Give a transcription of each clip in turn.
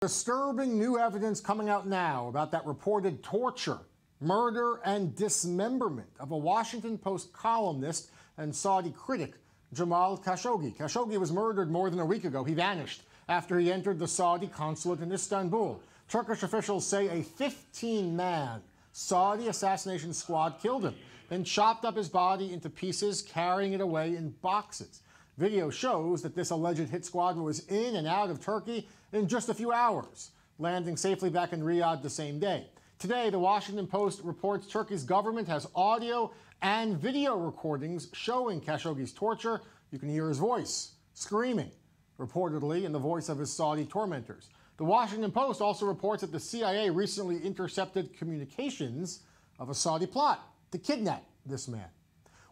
Disturbing new evidence coming out now about that reported torture, murder, and dismemberment of a Washington Post columnist and Saudi critic, Jamal Khashoggi. Khashoggi was murdered more than a week ago. He vanished after he entered the Saudi consulate in Istanbul. Turkish officials say a 15-man Saudi assassination squad killed him, then chopped up his body into pieces, carrying it away in boxes. Video shows that this alleged hit squad was in and out of Turkey in just a few hours, landing safely back in Riyadh the same day. Today, the Washington Post reports Turkey's government has audio and video recordings showing Khashoggi's torture. You can hear his voice screaming, reportedly in the voice of his Saudi tormentors. The Washington Post also reports that the CIA recently intercepted communications of a Saudi plot to kidnap this man.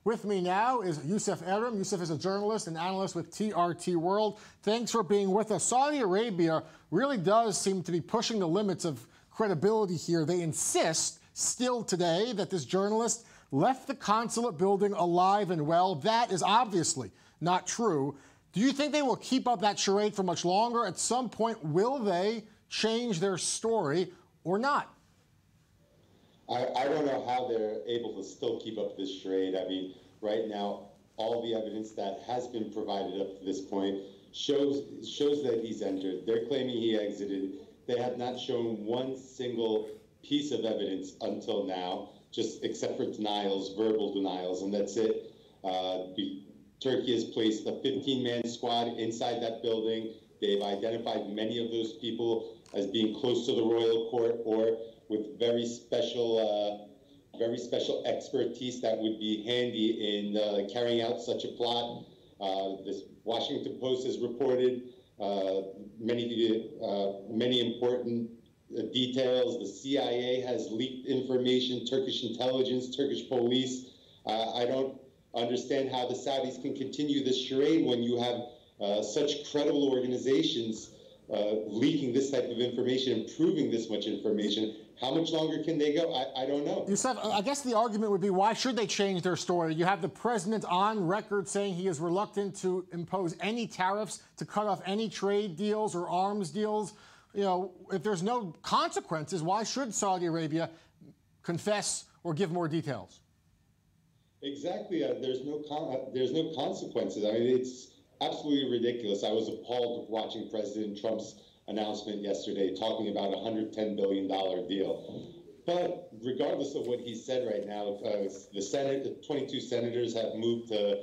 With me now is Yusuf Erim. Yusuf is a journalist and analyst with TRT World. Thanks for being with us. Saudi Arabia really does seem to be pushing the limits of credibility here. They insist still today that this journalist left the consulate building alive and well. That is obviously not true. Do you think they will keep up that charade for much longer? At some point, will they change their story or not? I don't know how they're able to still keep up this charade. I mean, right now, all the evidence that has been provided up to this point shows that he's entered. They're claiming he exited. They have not shown one single piece of evidence until now, just except for denials, verbal denials, and that's it. Turkey has placed a 15-man squad inside that building. They've identified many of those people as being close to the royal court or with very special expertise that would be handy in carrying out such a plot. This Washington Post has reported many important details. The CIA has leaked information, Turkish intelligence, Turkish police. I don't understand how the Saudis can continue this charade when you have such credible organizations leaking this type of information and proving this much information. How much longer can they go? I don't know. Yusuf, I guess the argument would be, why should they change their story? You have the president on record saying he is reluctant to impose any tariffs, to cut off any trade deals or arms deals. You know, if there's no consequences, why should Saudi Arabia confess or give more details? Exactly. There's no consequences. I mean, it's absolutely ridiculous. I was appalled watching President Trump's announcement yesterday talking about a $110 billion deal. But regardless of what he said right now, the 22 senators have moved to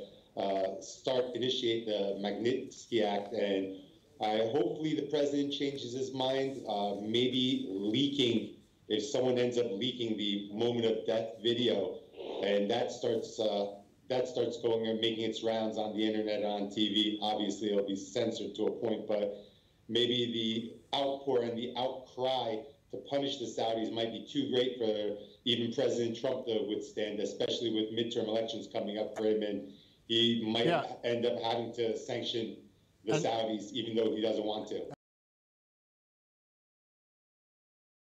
initiate the Magnitsky Act, and hopefully the president changes his mind, maybe leaking, if someone ends up leaking the moment of death video, and that starts going and making its rounds on the internet, on TV. Obviously, it'll be censored to a point, but maybe the outpour and the outcry to punish the Saudis might be too great for even President Trump to withstand, especially with midterm elections coming up for him, and he might end up having to sanction the Saudis, even though he doesn't want to.